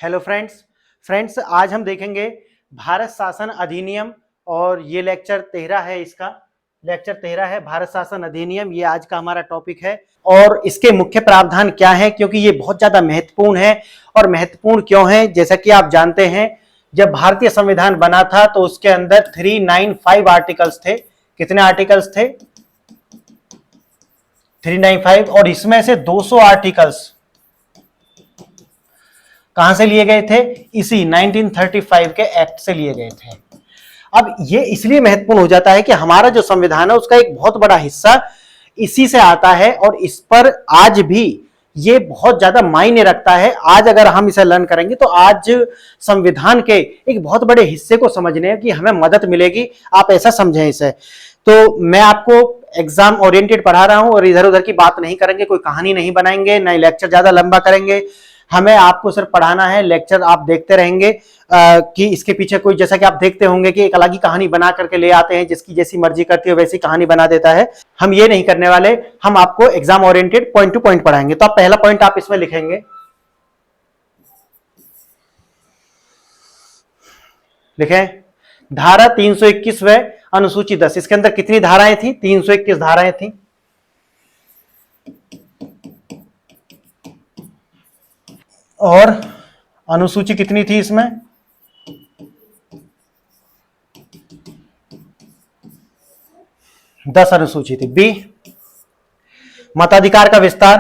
Hello friends आज हम देखेंगे भारत शासन अधिनियम और ये लेक्चर 13 है। इसका लेक्चर 13 है भारत शासन अधिनियम, ये आज का हमारा टॉपिक है। और इसके मुख्य प्रावधान क्या है, क्योंकि ये बहुत ज्यादा महत्वपूर्ण है। और महत्वपूर्ण क्यों है, जैसा कि आप जानते हैं जब भारतीय संविधान बना था तो उसके अंदर 395 आर्टिकल्स थे। कितने आर्टिकल्स थे? 395। और इसमें से 200 आर्टिकल्स कहां से लिए गए थे? इसी 1935 के एक्ट से लिए गए थे। अब ये इसलिए महत्वपूर्ण हो जाता है कि हमारा जो संविधान है उसका एक बहुत बड़ा हिस्सा इसी से आता है और इस पर आज भी ये बहुत ज्यादा मायने रखता है। आज अगर हम इसे लर्न करेंगे तो आज संविधान के एक बहुत बड़े हिस्से को समझने की हमें मदद मिलेगी। आप ऐसा समझें इसे। तो मैं आपको एग्जाम ओरिएंटेड पढ़ा रहा हूं और इधर उधर की बात नहीं करेंगे, कोई कहानी नहीं बनाएंगे, नहीं लेक्चर ज्यादा लंबा करेंगे। हमें आपको सिर्फ पढ़ाना है, लेक्चर आप देखते रहेंगे कि इसके पीछे कोई, जैसा कि आप देखते होंगे कि एक अलग ही कहानी बना करके ले आते हैं, जिसकी जैसी मर्जी करती है वैसी कहानी बना देता है। हम ये नहीं करने वाले, हम आपको exam oriented point two point पढ़ाएंगे। तो आप पहला पॉइंट आप इसमें लिखेंगे, लिखें धारा 321 व अनुसूची 10। इसके अंदर कितनी धाराएं थी? 321 धाराएं थी। और अनुसूची कितनी थी इसमें? 10 अनुसूची थी। बी, मताधिकार का विस्तार।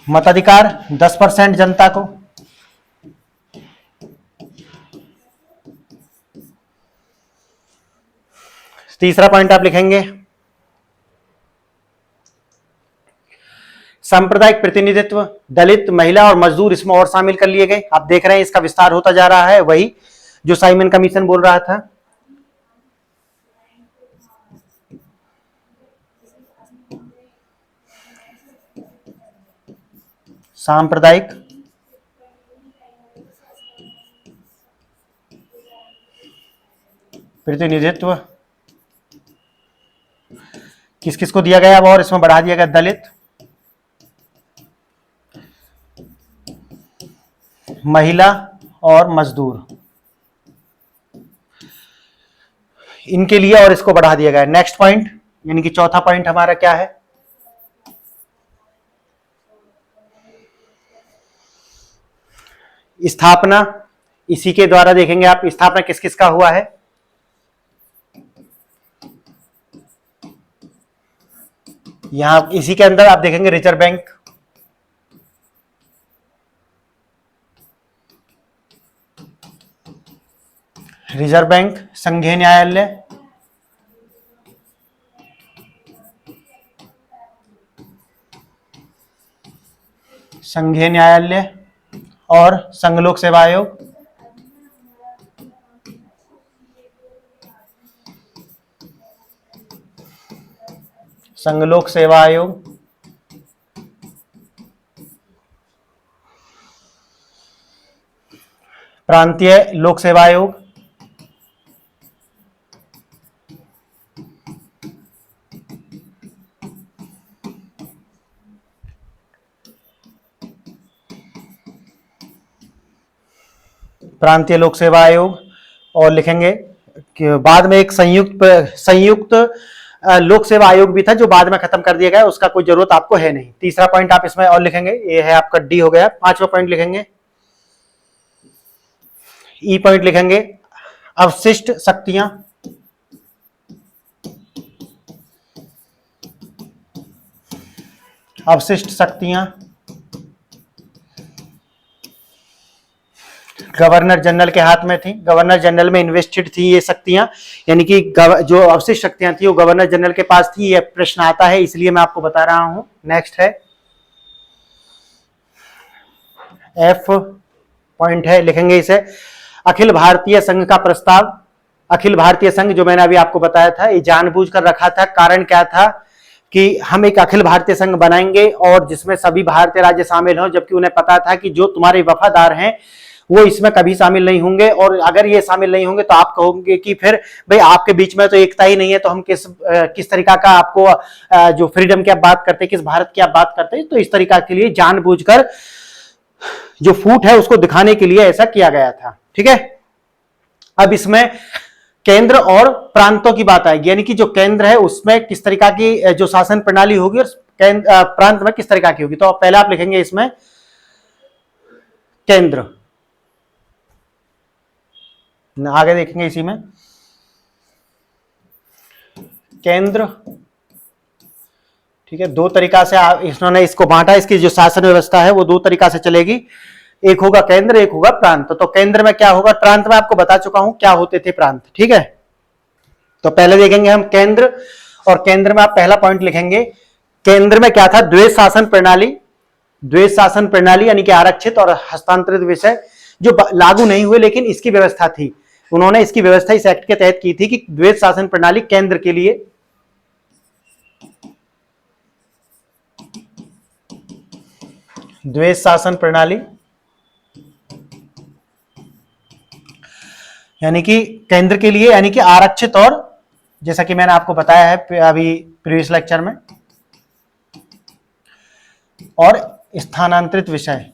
मताधिकार 10% जनता को। तीसरा पॉइंट आप लिखेंगे सांप्रदायिक प्रतिनिधित्व। दलित, महिला और मजदूर इसमें और शामिल कर लिए गए। आप देख रहे हैं इसका विस्तार होता जा रहा है, वही जो साइमन कमीशन बोल रहा था। सांप्रदायिक प्रतिनिधित्व किस किस को दिया गया? अब और इसमें बढ़ा दिया गया दलित, महिला और मजदूर, इनके लिए और इसको बढ़ा दिया गया। नेक्स्ट पॉइंट यानी कि चौथा पॉइंट हमारा क्या है? स्थापना। इसी के द्वारा देखेंगे आप स्थापना किस किस का हुआ है। यहां इसी के अंदर आप देखेंगे रिजर्व बैंक, रिजर्व बैंक, संघीय न्यायालय, संघीय न्यायालय और संघ लोक सेवा आयोग। संघ लोक सेवा आयोग, प्रांतीय लोक सेवा आयोग, प्रांतीय लोक सेवा आयोग। और लिखेंगे कि बाद में एक संयुक्त लोक सेवा आयोग भी था जो बाद में खत्म कर दिया गया, उसका कोई जरूरत आपको है नहीं। तीसरा पॉइंट आप इसमें और लिखेंगे, ये है आपका डी हो गया। पांचवा पॉइंट लिखेंगे, ई पॉइंट लिखेंगे अवशिष्ट शक्तियां। अवशिष्ट शक्तियां गवर्नर जनरल के हाथ में थी। गवर्नर जनरल में इन्वेस्टेड थी ये शक्तियां, यानी कि जो अवशिष्ट शक्तियां थी वो गवर्नर जनरल के पास थी। ये प्रश्न आता है इसलिए मैं आपको बता रहा हूं। नेक्स्ट है एफ पॉइंट है, लिखेंगे इसे अखिल भारतीय संघ का प्रस्ताव। अखिल भारतीय संघ जो मैंने अभी आपको बताया था, ये जानबूझकर रखा था। कारण क्या था कि हम एक अखिल भारतीय संघ बनाएंगे और जिसमें सभी भारतीय राज्य शामिल हों, जबकि उन्हें पता था कि जो तुम्हारे वफादार हैं वो इसमें कभी शामिल नहीं होंगे। और अगर ये शामिल नहीं होंगे तो आप कहोगे कि फिर भाई आपके बीच में तो एकता ही नहीं है, तो हम किस तरीका का आपको जो फ्रीडम की आप बात करते हैं, किस भारत की आप बात करते हैं। तो इस तरीका के लिए जानबूझकर जो फूट है उसको दिखाने के लिए ऐसा किया गया था। ठीक है, अब इसमें केंद्र और प्रांतों की बात आएगी, यानी कि जो केंद्र है उसमें किस तरीका की जो शासन प्रणाली होगी और प्रांत में किस तरीका की होगी। तो पहले आप लिखेंगे इसमें केंद्र, आगे देखेंगे इसी में केंद्र। ठीक है, दो तरीका से इन्होंने इसको बांटा, इसकी जो शासन व्यवस्था है वो दो तरीका से चलेगी, एक होगा केंद्र, एक होगा प्रांत। तो केंद्र में क्या होगा, प्रांत में आपको बता चुका हूं क्या होते थे प्रांत। ठीक है, तो पहले देखेंगे हम केंद्र, और केंद्र में आप पहला पॉइंट लिखेंगे, केंद्र में क्या था, द्वैध शासन प्रणाली। द्वैध शासन प्रणाली यानी कि आरक्षित और हस्तांतरित विषय जो लागू नहीं हुए लेकिन इसकी व्यवस्था थी, उन्होंने इसकी व्यवस्था इस एक्ट के तहत की थी कि द्वैध शासन प्रणाली केंद्र के लिए, द्वैध शासन प्रणाली यानी कि केंद्र के लिए, यानी कि आरक्षित और, जैसा कि मैंने आपको बताया है अभी प्रीवियस लेक्चर में, और स्थानांतरित विषय,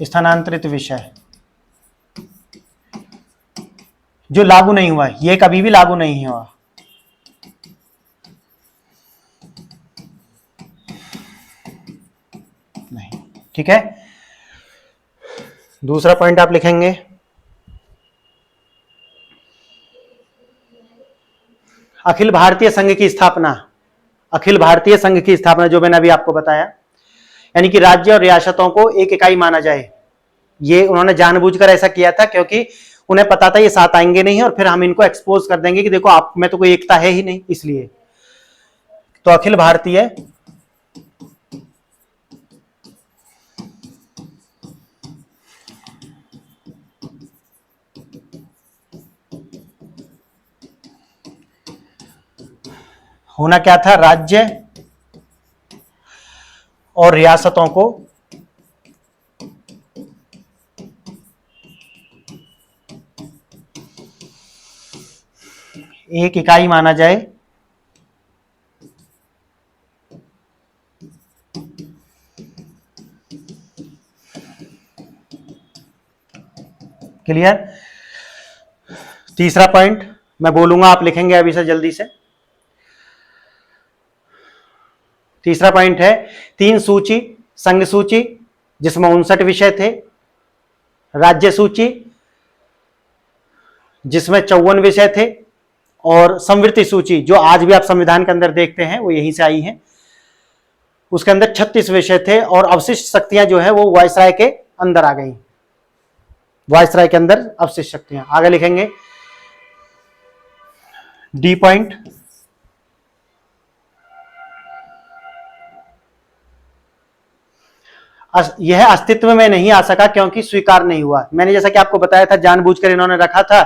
स्थानांतरित विषय जो लागू नहीं हुआ, ये कभी भी लागू नहीं हुआ। नहीं, ठीक है। दूसरा पॉइंट आप लिखेंगे अखिल भारतीय संघ की स्थापना। अखिल भारतीय संघ की स्थापना जो मैंने अभी आपको बताया, यानी कि राज्य और रियासतों को एक इकाई माना जाए। ये उन्होंने जानबूझकर ऐसा किया था क्योंकि उन्हें पता था ये साथ आएंगे नहीं और फिर हम इनको एक्सपोज कर देंगे कि देखो आप में तो कोई एकता है ही नहीं, इसलिए। तो अखिल भारतीय होना क्या था, राज्य और रियासतों को एक इकाई माना जाए। क्लियर। तीसरा पॉइंट मैं बोलूंगा, आप लिखेंगे अभी से जल्दी से। तीसरा पॉइंट है 3 सूची, संघ सूची जिसमें 59 विषय थे, राज्य सूची जिसमें 54 विषय थे, और संवृत्ति सूची जो आज भी आप संविधान के अंदर देखते हैं वो यहीं से आई है, उसके अंदर 36 विषय थे, और अवशिष्ट शक्तियां जो है वो वायसराय के अंदर आ गई, वायसराय के अंदर अवशिष्ट शक्तियां। आगे लिखेंगे डी पॉइंट, यह अस्तित्व में नहीं आ सका क्योंकि स्वीकार नहीं हुआ। मैंने जैसा कि आपको बताया था जानबूझकर इन्होंने रखा था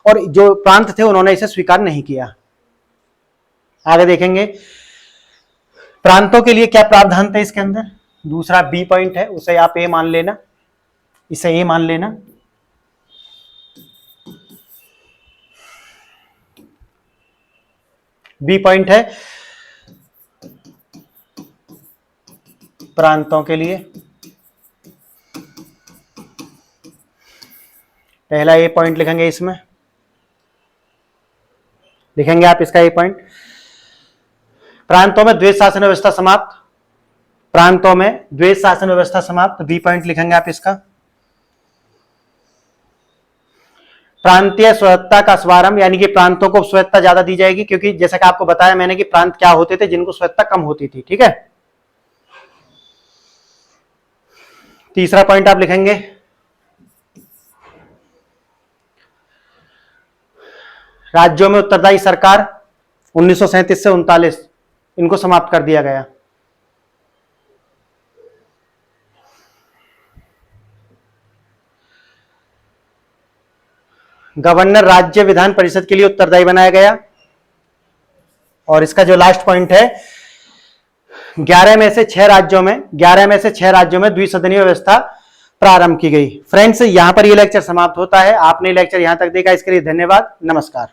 और जो प्रांत थे उन्होंने इसे स्वीकार नहीं किया। आगे देखेंगे प्रांतों के लिए क्या प्रावधान थे इसके अंदर। दूसरा बी पॉइंट है, उसे आप ए मान लेना, इसे ए मान लेना। बी पॉइंट है प्रांतों के लिए, पहला ए पॉइंट लिखेंगे, इसमें लिखेंगे आप इसका ए पॉइंट, प्रांतों में द्वैध शासन व्यवस्था समाप्त, प्रांतों में द्वैध शासन व्यवस्था समाप्त, बी पॉइंट लिखेंगे आप इसका। प्रांतीय स्वायत्तता का शुभारंभ, यानी कि प्रांतों को स्वायत्तता ज्यादा दी जाएगी, क्योंकि जैसा कि आपको बताया मैंने कि प्रांत क्या होते थे जिनको स्वायत्तता कम होती थी। ठीक है, तीसरा पॉइंट आप लिखेंगे राज्यों में उत्तरदायी सरकार 1937 से 39 इनको समाप्त कर दिया गया। गवर्नर राज्य विधान परिषद के लिए उत्तरदायी बनाया गया। और इसका जो लास्ट पॉइंट है, 11 में से 6 राज्यों में द्विसदनीय व्यवस्था प्रारंभ की गई। फ्रेंड्स, यहां पर ये लेक्चर समाप्त होता है। आपने लेक्चर यहां तक देखा, इसके लिए धन्यवाद। नमस्कार।